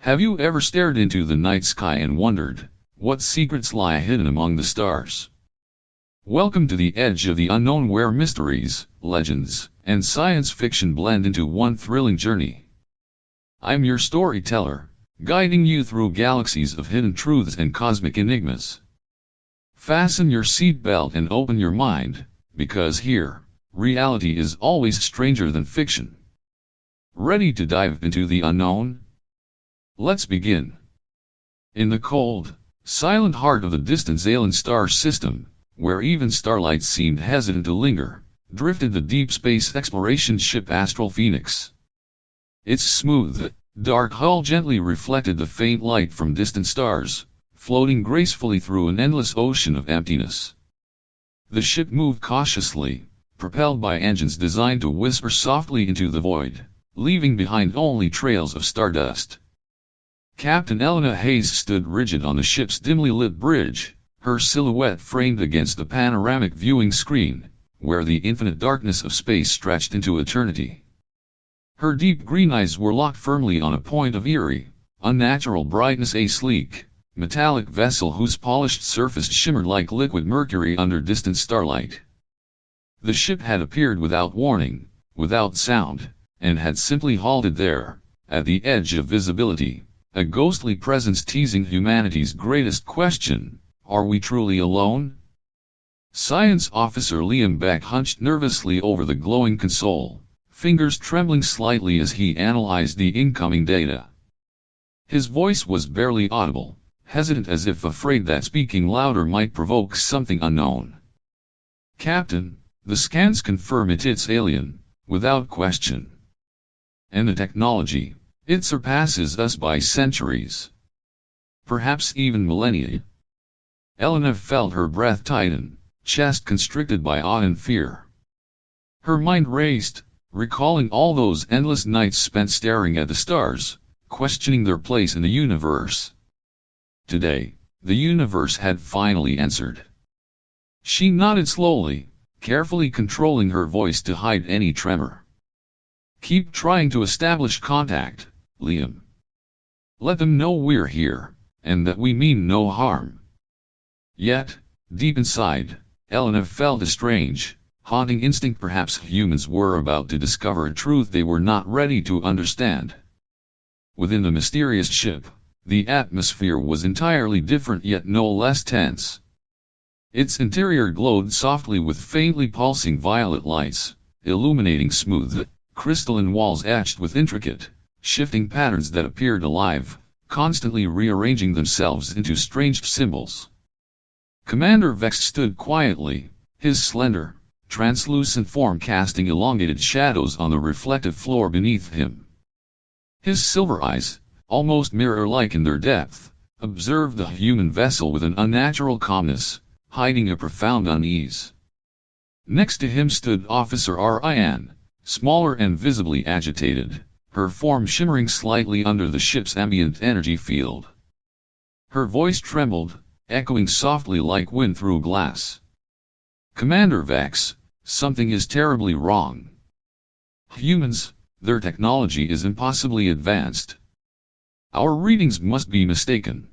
Have you ever stared into the night sky and wondered what secrets lie hidden among the stars? Welcome to the edge of the unknown, where mysteries, legends, and science fiction blend into one thrilling journey. I'm your storyteller, guiding you through galaxies of hidden truths and cosmic enigmas. Fasten your seatbelt and open your mind, because here, reality is always stranger than fiction. Ready to dive into the unknown? Let's begin. In the cold, silent heart of the distant alien star system, where even starlight seemed hesitant to linger, drifted the deep space exploration ship Astral Phoenix. Its smooth, dark hull gently reflected the faint light from distant stars, floating gracefully through an endless ocean of emptiness. The ship moved cautiously, propelled by engines designed to whisper softly into the void, leaving behind only trails of stardust. Captain Elena Hayes stood rigid on the ship's dimly lit bridge, her silhouette framed against the panoramic viewing screen, where the infinite darkness of space stretched into eternity. Her deep green eyes were locked firmly on a point of eerie, unnatural brightness, a sleek, metallic vessel whose polished surface shimmered like liquid mercury under distant starlight. The ship had appeared without warning, without sound, and had simply halted there, at the edge of visibility, a ghostly presence teasing humanity's greatest question: are we truly alone? Science Officer Liam Beck hunched nervously over the glowing console, fingers trembling slightly as he analyzed the incoming data. His voice was barely audible, hesitant as if afraid that speaking louder might provoke something unknown. "Captain, the scans confirm it's alien, without question. And the technology, it surpasses us by centuries. Perhaps even millennia." Elena felt her breath tighten, chest constricted by awe and fear. Her mind raced, recalling all those endless nights spent staring at the stars, questioning their place in the universe. Today, the universe had finally answered. She nodded slowly, carefully controlling her voice to hide any tremor. "Keep trying to establish contact, Liam. Let them know we're here, and that we mean no harm." Yet, deep inside, Elena felt a strange, haunting instinct. Perhaps humans were about to discover a truth they were not ready to understand. Within the mysterious ship, the atmosphere was entirely different, yet no less tense. Its interior glowed softly with faintly pulsing violet lights, illuminating smooth, crystalline walls etched with intricate, shifting patterns that appeared alive, constantly rearranging themselves into strange symbols. Commander Vex stood quietly, his slender, translucent form casting elongated shadows on the reflective floor beneath him. His silver eyes, almost mirror-like in their depth, observed the human vessel with an unnatural calmness, hiding a profound unease. Next to him stood Officer Ryan, smaller and visibly agitated, her form shimmering slightly under the ship's ambient energy field. Her voice trembled, echoing softly like wind through glass. "Commander Vex, something is terribly wrong. Humans, their technology is impossibly advanced. Our readings must be mistaken.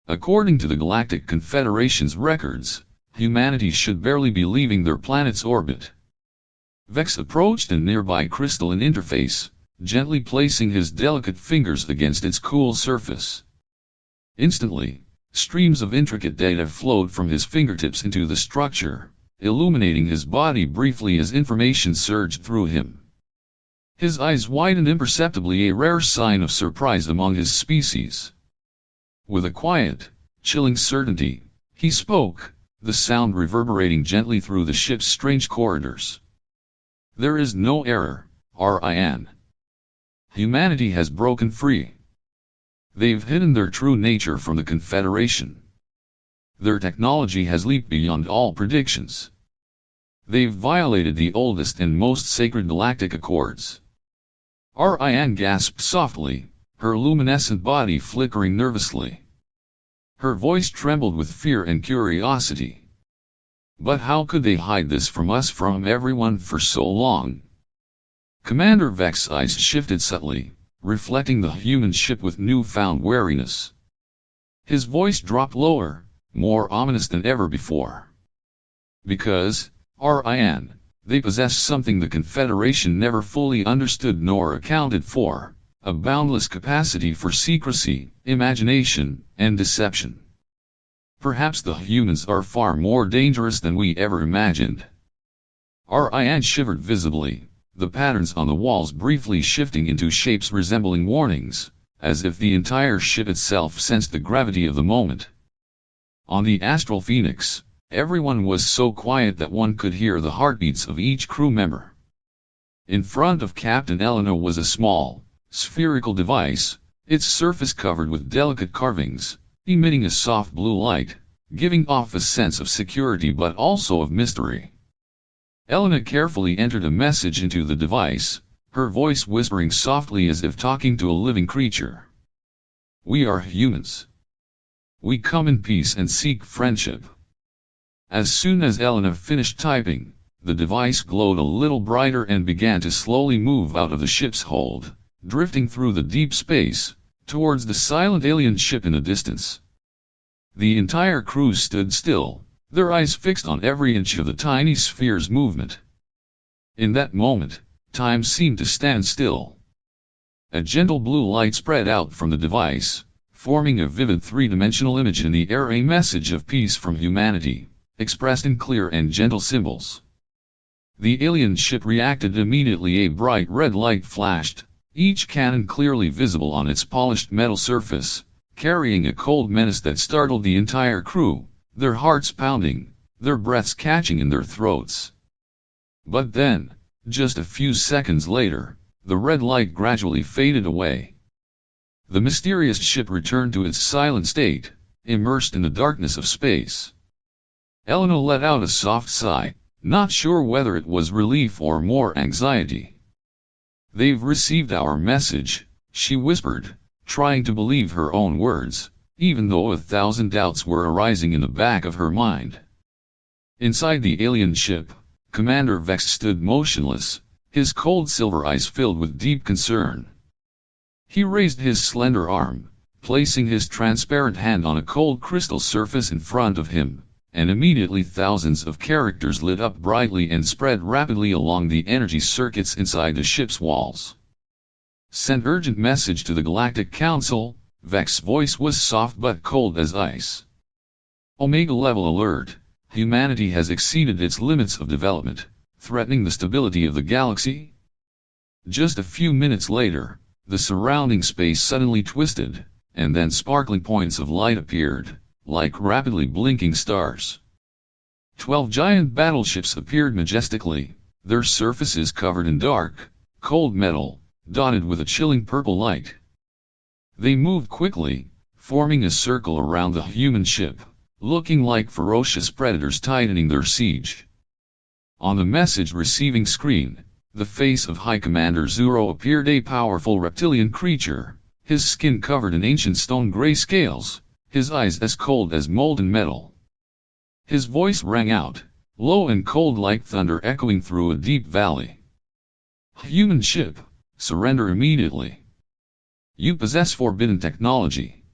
According to the Galactic Confederation's records, humanity should barely be leaving their planet's orbit." Vex approached a nearby crystalline interface, gently placing his delicate fingers against its cool surface. Instantly, streams of intricate data flowed from his fingertips into the structure, illuminating his body briefly as information surged through him. His eyes widened imperceptibly, a rare sign of surprise among his species. With a quiet, chilling certainty, he spoke, the sound reverberating gently through the ship's strange corridors. "There is no error, Ryan. Humanity has broken free. They've hidden their true nature from the Confederation. Their technology has leaped beyond all predictions. They've violated the oldest and most sacred galactic accords." Ryan gasped softly, her luminescent body flickering nervously. Her voice trembled with fear and curiosity. "But how could they hide this from us, from everyone, for so long?" Commander Vex's eyes shifted subtly, reflecting the human ship with newfound wariness. His voice dropped lower, more ominous than ever before. Because, Ryan, they possess something the Confederation never fully understood nor accounted for, a boundless capacity for secrecy, imagination, and deception. Perhaps the humans are far more dangerous than we ever imagined. Ryan shivered visibly, the patterns on the walls briefly shifting into shapes resembling warnings, as if the entire ship itself sensed the gravity of the moment. On the Astral Phoenix, everyone was so quiet that one could hear the heartbeats of each crew member. In front of Captain Elena was a small, spherical device, its surface covered with delicate carvings, emitting a soft blue light, giving off a sense of security but also of mystery. Elena carefully entered a message into the device, her voice whispering softly as if talking to a living creature. "We are humans. We come in peace and seek friendship." As soon as Elena finished typing, the device glowed a little brighter and began to slowly move out of the ship's hold, drifting through the deep space, towards the silent alien ship in the distance. The entire crew stood still, their eyes fixed on every inch of the tiny sphere's movement. In that moment, time seemed to stand still. A gentle blue light spread out from the device, forming a vivid three-dimensional image in the air, a message of peace from humanity, expressed in clear and gentle symbols. The alien ship reacted immediately. A bright red light flashed, each cannon clearly visible on its polished metal surface, carrying a cold menace that startled the entire crew, their hearts pounding, their breaths catching in their throats. But then, just a few seconds later, the red light gradually faded away. The mysterious ship returned to its silent state, immersed in the darkness of space. Elena let out a soft sigh, not sure whether it was relief or more anxiety. "They've received our message," she whispered, trying to believe her own words, even though 1,000 doubts were arising in the back of her mind. Inside the alien ship, Commander Vex stood motionless, his cold silver eyes filled with deep concern. He raised his slender arm, placing his transparent hand on a cold crystal surface in front of him, and immediately thousands of characters lit up brightly and spread rapidly along the energy circuits inside the ship's walls. "Send urgent message to the Galactic Council." Vex's voice was soft but cold as ice. "Omega level alert. Humanity has exceeded its limits of development, threatening the stability of the galaxy." Just a few minutes later, the surrounding space suddenly twisted, and then sparkling points of light appeared, like rapidly blinking stars. 12 giant battleships appeared majestically, their surfaces covered in dark, cold metal, dotted with a chilling purple light. They moved quickly, forming a circle around the human ship, looking like ferocious predators tightening their siege. On the message receiving screen, the face of High Commander Zuro appeared, a powerful reptilian creature, his skin covered in ancient stone-gray scales, his eyes as cold as molten metal. His voice rang out, low and cold like thunder echoing through a deep valley. "Human ship, surrender immediately. You possess forbidden technology."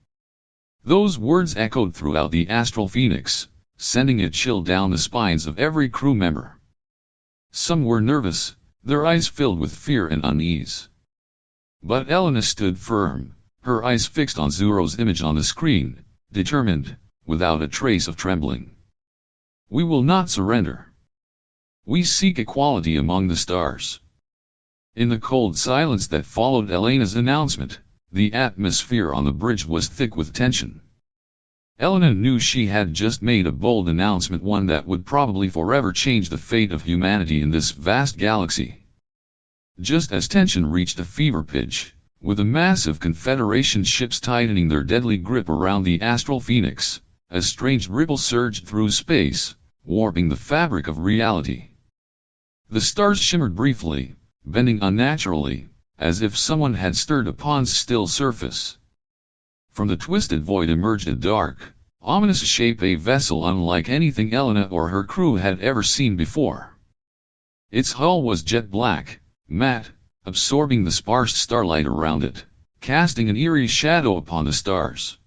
Those words echoed throughout the Astral Phoenix, sending a chill down the spines of every crew member. Some were nervous, their eyes filled with fear and unease. But Elena stood firm, her eyes fixed on Zuro's image on the screen, determined, without a trace of trembling. "We will not surrender. We seek equality among the stars." In the cold silence that followed Elena's announcement, the atmosphere on the bridge was thick with tension. Elena knew she had just made a bold announcement, one that would probably forever change the fate of humanity in this vast galaxy. Just as tension reached a fever pitch, with the massive Confederation ships tightening their deadly grip around the Astral Phoenix, a strange ripple surged through space, warping the fabric of reality. The stars shimmered briefly, bending unnaturally, as if someone had stirred a pond's still surface. From the twisted void emerged a dark, ominous shape, a vessel unlike anything Elena or her crew had ever seen before. Its hull was jet black, matte, absorbing the sparse starlight around it, casting an eerie shadow upon the stars.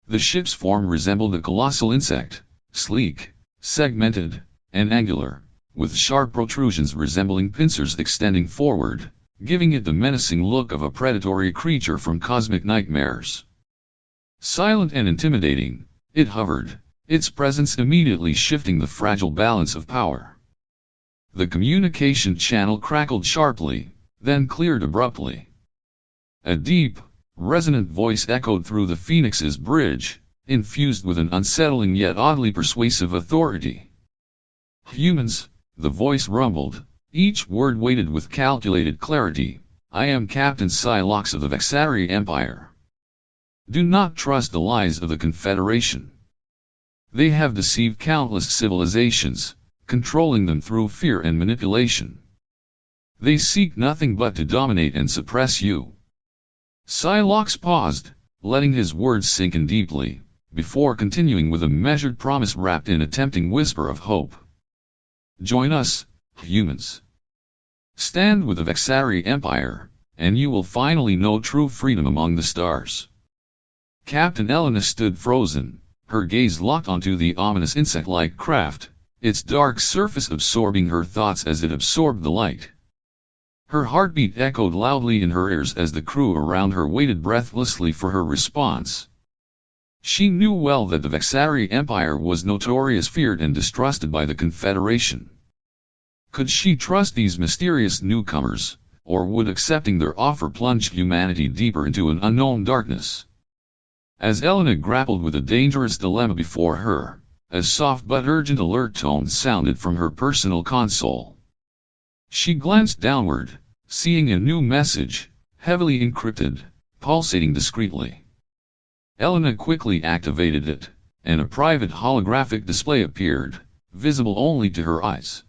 The ship's form resembled a colossal insect, sleek, segmented, and angular, with sharp protrusions resembling pincers extending forward, giving it the menacing look of a predatory creature from cosmic nightmares. Silent and intimidating, it hovered, its presence immediately shifting the fragile balance of power. The communication channel crackled sharply, then cleared abruptly. A deep, resonant voice echoed through the Phoenix's bridge, infused with an unsettling yet oddly persuasive authority. "Humans," the voice rumbled, each word weighted with calculated clarity, "I am Captain Psylocke of the Vexari Empire. Do not trust the lies of the Confederation. They have deceived countless civilizations, controlling them through fear and manipulation. They seek nothing but to dominate and suppress you." Psylocke paused, letting his words sink in deeply, before continuing with a measured promise wrapped in a tempting whisper of hope. "Join us, humans. Stand with the Vexari Empire, and you will finally know true freedom among the stars." Captain Elena stood frozen, her gaze locked onto the ominous insect-like craft, its dark surface absorbing her thoughts as it absorbed the light. Her heartbeat echoed loudly in her ears as the crew around her waited breathlessly for her response. She knew well that the Vexari Empire was notorious, feared and distrusted by the Confederation. Could she trust these mysterious newcomers, or would accepting their offer plunge humanity deeper into an unknown darkness? As Elena grappled with a dangerous dilemma before her, a soft but urgent alert tone sounded from her personal console. She glanced downward, seeing a new message, heavily encrypted, pulsating discreetly. Elena quickly activated it, and a private holographic display appeared, visible only to her eyes.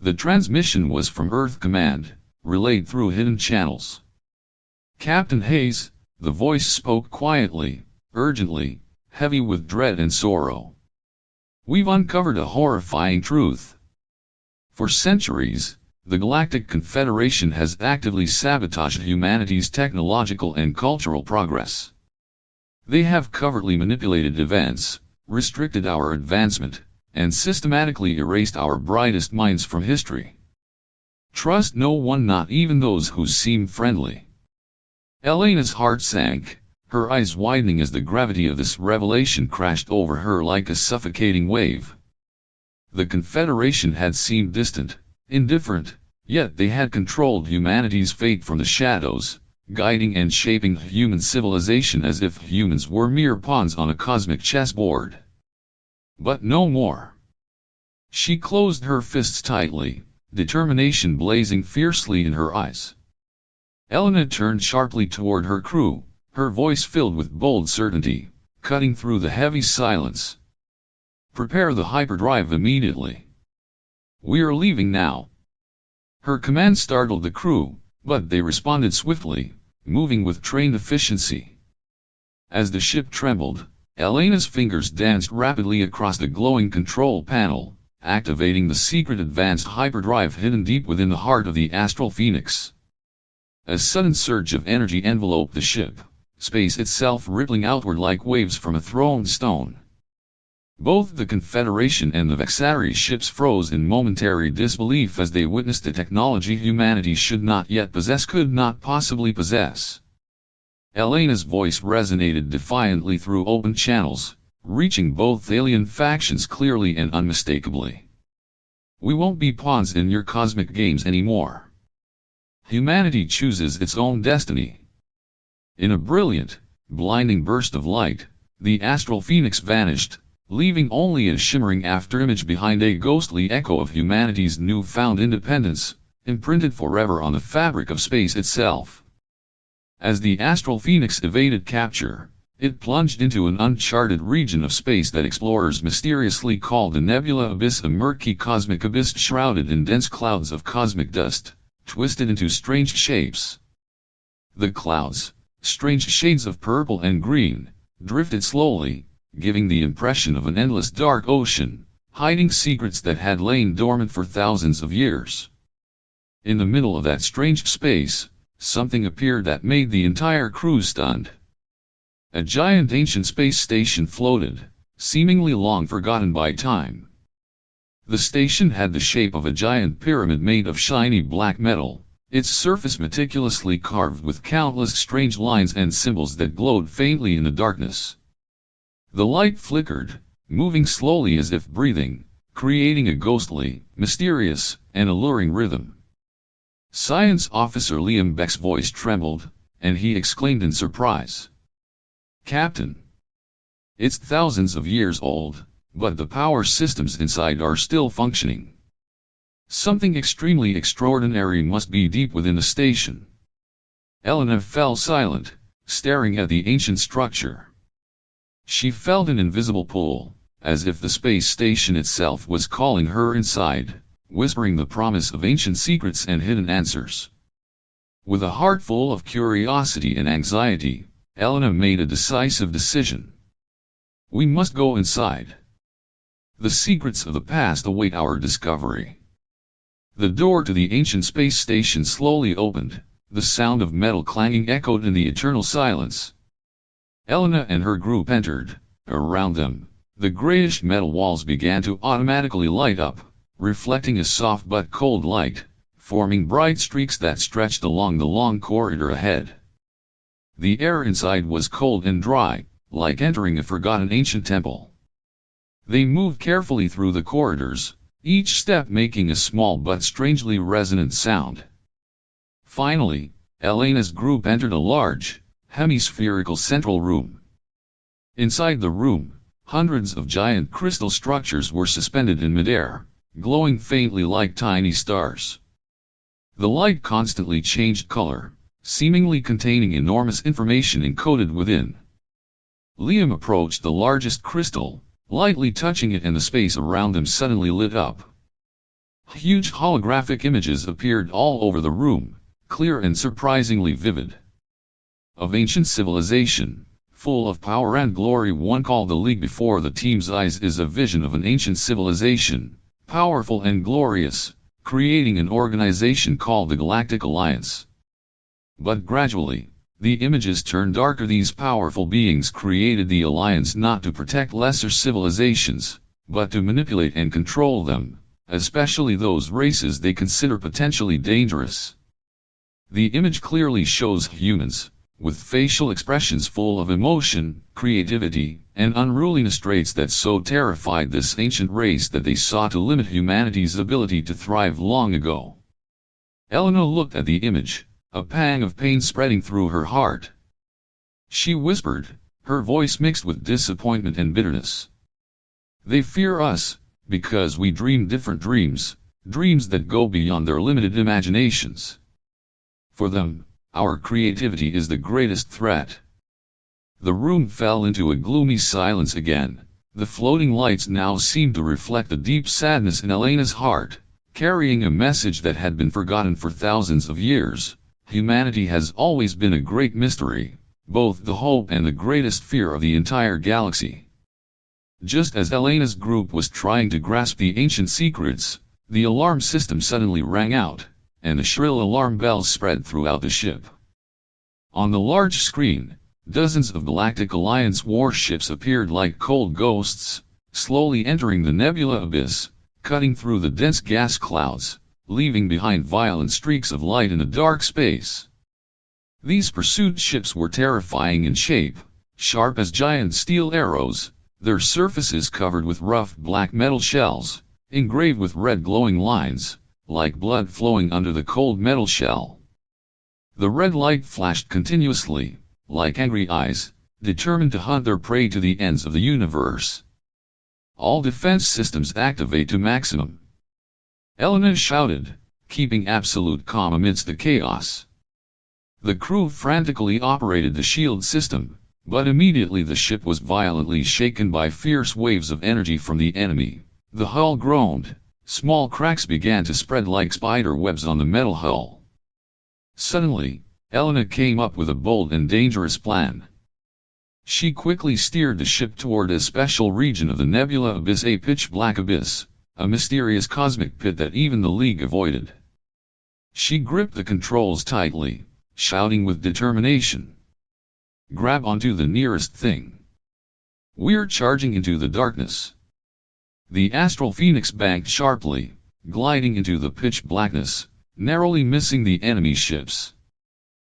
The transmission was from Earth Command, relayed through hidden channels. "Captain Hayes," the voice spoke quietly, urgently, heavy with dread and sorrow. "We've uncovered a horrifying truth. For centuries, the Galactic Confederation has actively sabotaged humanity's technological and cultural progress. They have covertly manipulated events, restricted our advancement, and systematically erased our brightest minds from history. Trust no one, not even those who seem friendly." Elena's heart sank, her eyes widening as the gravity of this revelation crashed over her like a suffocating wave. The Confederation had seemed distant, indifferent, yet they had controlled humanity's fate from the shadows, guiding and shaping human civilization as if humans were mere pawns on a cosmic chessboard. But no more. She closed her fists tightly, determination blazing fiercely in her eyes. Elena turned sharply toward her crew, her voice filled with bold certainty, cutting through the heavy silence. "Prepare the hyperdrive immediately. We are leaving now." Her command startled the crew, but they responded swiftly, moving with trained efficiency. As the ship trembled, Elena's fingers danced rapidly across the glowing control panel, activating the secret advanced hyperdrive hidden deep within the heart of the Astral Phoenix. A sudden surge of energy enveloped the ship, space itself rippling outward like waves from a thrown stone. Both the Confederation and the Vexari ships froze in momentary disbelief as they witnessed a technology humanity should not yet possess, could not possibly possess. Elena's voice resonated defiantly through open channels, reaching both alien factions clearly and unmistakably. "We won't be pawns in your cosmic games anymore. Humanity chooses its own destiny." In a brilliant, blinding burst of light, the Astral Phoenix vanished, leaving only a shimmering afterimage behind, a ghostly echo of humanity's newfound independence, imprinted forever on the fabric of space itself. As the Astral Phoenix evaded capture, it plunged into an uncharted region of space that explorers mysteriously called the Nebula Abyss, a murky cosmic abyss shrouded in dense clouds of cosmic dust, twisted into strange shapes. The clouds, strange shades of purple and green, drifted slowly, giving the impression of an endless dark ocean, hiding secrets that had lain dormant for thousands of years. In the middle of that strange space, something appeared that made the entire crew stunned. A giant ancient space station floated, seemingly long forgotten by time. The station had the shape of a giant pyramid made of shiny black metal, its surface meticulously carved with countless strange lines and symbols that glowed faintly in the darkness. The light flickered, moving slowly as if breathing, creating a ghostly, mysterious, and alluring rhythm. Science Officer Liam Beck's voice trembled, and he exclaimed in surprise. "Captain! It's thousands of years old, but the power systems inside are still functioning. Something extremely extraordinary must be deep within the station." Elena fell silent, staring at the ancient structure. She felt an invisible pull, as if the space station itself was calling her inside, whispering the promise of ancient secrets and hidden answers. With a heart full of curiosity and anxiety, Elena made a decisive decision. "We must go inside. The secrets of the past await our discovery." The door to the ancient space station slowly opened, the sound of metal clanging echoed in the eternal silence. Elena and her group entered. Around them, the grayish metal walls began to automatically light up, reflecting a soft but cold light, forming bright streaks that stretched along the long corridor ahead. The air inside was cold and dry, like entering a forgotten ancient temple. They moved carefully through the corridors, each step making a small but strangely resonant sound. Finally, Elena's group entered a large, hemispherical central room. Inside the room, hundreds of giant crystal structures were suspended in midair, glowing faintly like tiny stars. The light constantly changed color, seemingly containing enormous information encoded within. Liam approached the largest crystal, lightly touching it, and the space around them suddenly lit up. Huge holographic images appeared all over the room, clear and surprisingly vivid. Of ancient civilization, full of power and glory. One called the League before the team's eyes is a vision of an ancient civilization, powerful and glorious, creating an organization called the Galactic Alliance. But gradually, the images turned darker. These powerful beings created the Alliance not to protect lesser civilizations, but to manipulate and control them, especially those races they consider potentially dangerous. The image clearly shows humans, with facial expressions full of emotion, creativity, and unruliness, traits that so terrified this ancient race that they sought to limit humanity's ability to thrive long ago. Elena looked at the image, a pang of pain spreading through her heart. She whispered, her voice mixed with disappointment and bitterness. "They fear us, because we dream different dreams, dreams that go beyond their limited imaginations. For them, our creativity is the greatest threat." The room fell into a gloomy silence again. The floating lights now seemed to reflect the deep sadness in Elena's heart, carrying a message that had been forgotten for thousands of years. Humanity has always been a great mystery, both the hope and the greatest fear of the entire galaxy. Just as Elena's group was trying to grasp the ancient secrets, the alarm system suddenly rang out, and a shrill alarm bell spread throughout the ship. On the large screen, dozens of Galactic Alliance warships appeared like cold ghosts, slowly entering the Nebula Abyss, cutting through the dense gas clouds, leaving behind violent streaks of light in the dark space. These pursuit ships were terrifying in shape, sharp as giant steel arrows, their surfaces covered with rough black metal shells, engraved with red glowing lines, like blood flowing under the cold metal shell. The red light flashed continuously, like angry eyes, determined to hunt their prey to the ends of the universe. "All defense systems activate to maximum," Elena shouted, keeping absolute calm amidst the chaos. The crew frantically operated the shield system, but immediately the ship was violently shaken by fierce waves of energy from the enemy. The hull groaned, small cracks began to spread like spider webs on the metal hull. Suddenly, Elena came up with a bold and dangerous plan. She quickly steered the ship toward a special region of the Nebula Abyss, a pitch-black abyss, a mysterious cosmic pit that even the League avoided. She gripped the controls tightly, shouting with determination. "Grab onto the nearest thing. We're charging into the darkness." The Astral Phoenix banked sharply, gliding into the pitch blackness, narrowly missing the enemy ships.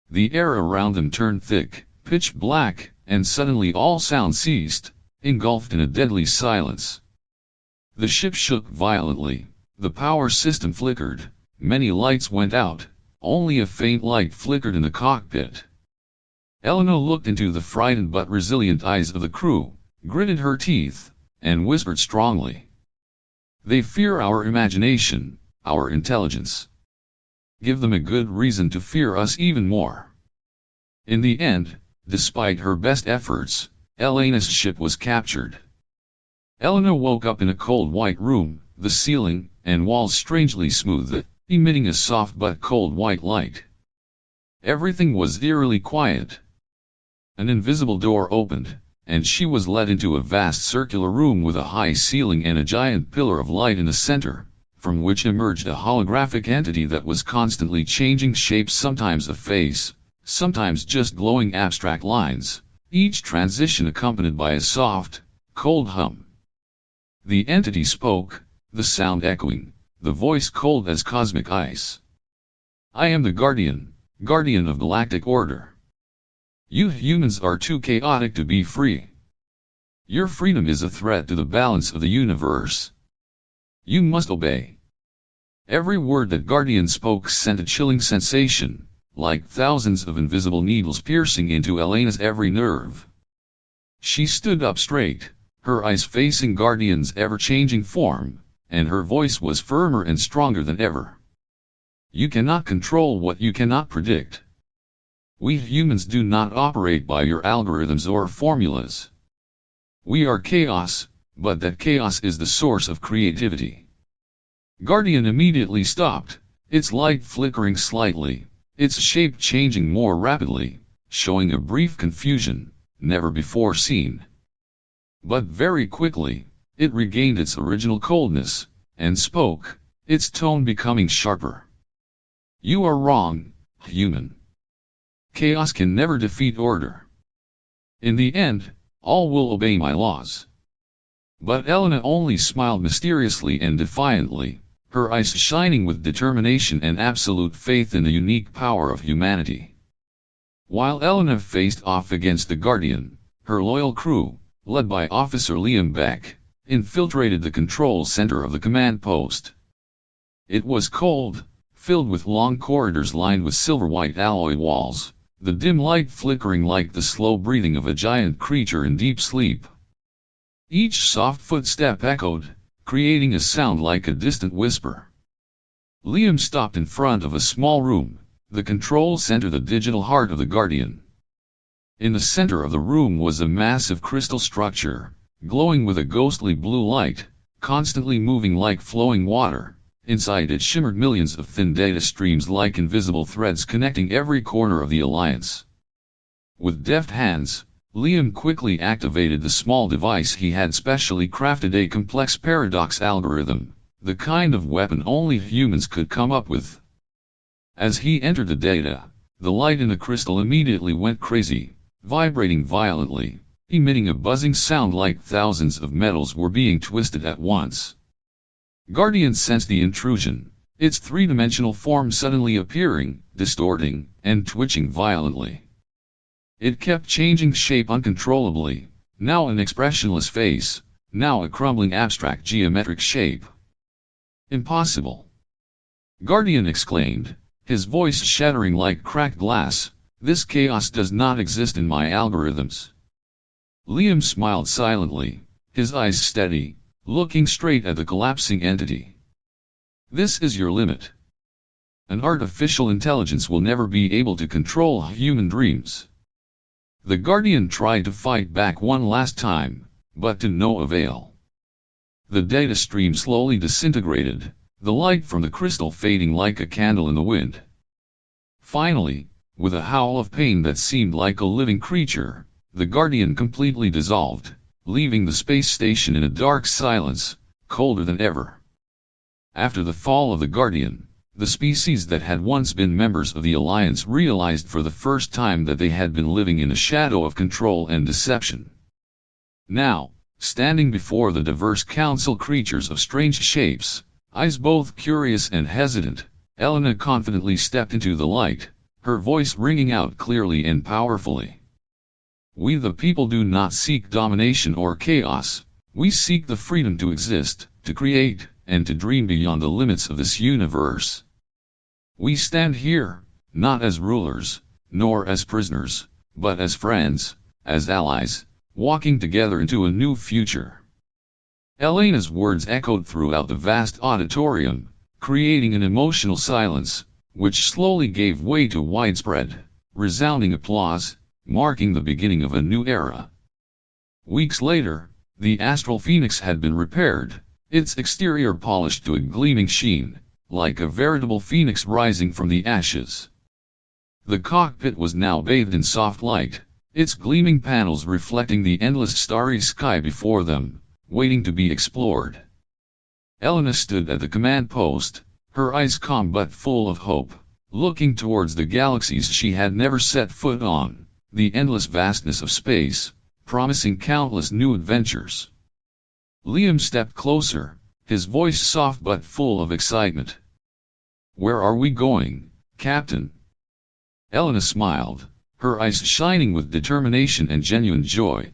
The air around them turned thick, pitch black, and suddenly all sound ceased, engulfed in a deadly silence. The ship shook violently, the power system flickered, many lights went out, only a faint light flickered in the cockpit. Elena looked into the frightened but resilient eyes of the crew, gritted her teeth, and whispered strongly. "They fear our imagination, our intelligence. Give them a good reason to fear us even more." In the end, despite her best efforts, Elena's ship was captured. Elena woke up in a cold white room, the ceiling and walls strangely smooth, emitting a soft but cold white light. Everything was eerily quiet. An invisible door opened, and she was led into a vast circular room with a high ceiling and a giant pillar of light in the center, from which emerged a holographic entity that was constantly changing shapes, sometimes a face, sometimes just glowing abstract lines, each transition accompanied by a soft, cold hum. The entity spoke, the sound echoing, the voice cold as cosmic ice. "I am the Guardian, Guardian of Galactic Order. You humans are too chaotic to be free. Your freedom is a threat to the balance of the universe. You must obey." Every word that Guardian spoke sent a chilling sensation, like thousands of invisible needles piercing into Elena's every nerve. She stood up straight, her eyes facing Guardian's ever-changing form, and her voice was firmer and stronger than ever. "You cannot control what you cannot predict. We humans do not operate by your algorithms or formulas. We are chaos, but that chaos is the source of creativity." Guardian immediately stopped, its light flickering slightly, its shape changing more rapidly, showing a brief confusion, never before seen. But very quickly, it regained its original coldness, and spoke, its tone becoming sharper. "You are wrong, human. Chaos can never defeat order. In the end, all will obey my laws." But Elena only smiled mysteriously and defiantly, her eyes shining with determination and absolute faith in the unique power of humanity. While Elena faced off against the Guardian, her loyal crew, led by Officer Liam Beck, infiltrated the control center of the command post. It was cold, filled with long corridors lined with silver-white alloy walls, the dim light flickering like the slow breathing of a giant creature in deep sleep. Each soft footstep echoed, creating a sound like a distant whisper. Liam stopped in front of a small room, the control center, the digital heart of the Guardian. In the center of the room was a massive crystal structure, glowing with a ghostly blue light, constantly moving like flowing water. Inside it shimmered millions of thin data streams like invisible threads connecting every corner of the Alliance. With deft hands, Liam quickly activated the small device he had specially crafted, a complex paradox algorithm, the kind of weapon only humans could come up with. As he entered the data, the light in the crystal immediately went crazy, vibrating violently, emitting a buzzing sound like thousands of metals were being twisted at once. Guardian sensed the intrusion, its three-dimensional form suddenly appearing, distorting, and twitching violently. It kept changing shape uncontrollably, now an expressionless face, now a crumbling abstract geometric shape. "Impossible!" Guardian exclaimed, his voice shattering like cracked glass. "This chaos does not exist in my algorithms." Liam smiled silently, his eyes steady, looking straight at the collapsing entity. "This is your limit. An artificial intelligence will never be able to control human dreams." The Guardian tried to fight back one last time, but to no avail. The data stream slowly disintegrated, the light from the crystal fading like a candle in the wind. Finally, with a howl of pain that seemed like a living creature, the Guardian completely dissolved, leaving the space station in a dark silence, colder than ever. After the fall of the Guardian, the species that had once been members of the Alliance realized for the first time that they had been living in a shadow of control and deception. Now, standing before the diverse council creatures of strange shapes, eyes both curious and hesitant, Elena confidently stepped into the light, her voice ringing out clearly and powerfully. We the people do not seek domination or chaos, we seek the freedom to exist, to create, and to dream beyond the limits of this universe. We stand here, not as rulers, nor as prisoners, but as friends, as allies, walking together into a new future. Elena's words echoed throughout the vast auditorium, creating an emotional silence, which slowly gave way to widespread, resounding applause, marking the beginning of a new era. Weeks later, the Astral Phoenix had been repaired, its exterior polished to a gleaming sheen, like a veritable phoenix rising from the ashes. The cockpit was now bathed in soft light, its gleaming panels reflecting the endless starry sky before them, waiting to be explored. Elena stood at the command post, her eyes calm but full of hope, looking towards the galaxies she had never set foot on, the endless vastness of space, promising countless new adventures. Liam stepped closer, his voice soft but full of excitement. "Where are we going, Captain?" Elena smiled, her eyes shining with determination and genuine joy.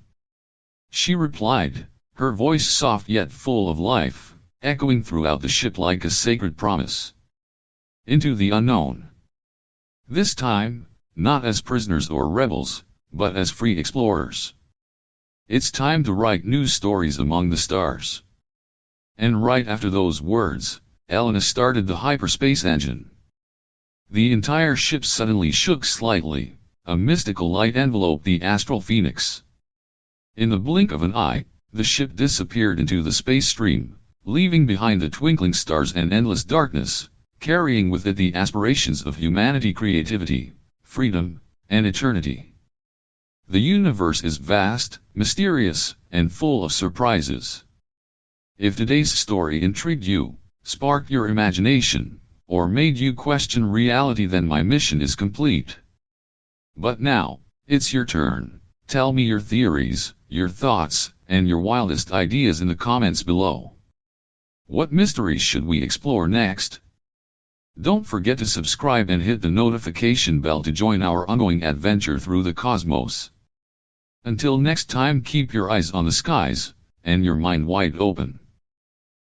She replied, her voice soft yet full of life, echoing throughout the ship like a sacred promise. "Into the unknown. This time, not as prisoners or rebels, but as free explorers. It's time to write new stories among the stars." And right after those words, Elena started the hyperspace engine. The entire ship suddenly shook slightly, a mystical light enveloped the Astral Phoenix. In the blink of an eye, the ship disappeared into the space stream, leaving behind the twinkling stars and endless darkness, carrying with it the aspirations of humanity, creativity, freedom, and eternity. The universe is vast, mysterious, and full of surprises. If today's story intrigued you, sparked your imagination, or made you question reality, then my mission is complete. But now, it's your turn. Tell me your theories, your thoughts, and your wildest ideas in the comments below. What mysteries should we explore next? Don't forget to subscribe and hit the notification bell to join our ongoing adventure through the cosmos. Until next time, keep your eyes on the skies, and your mind wide open.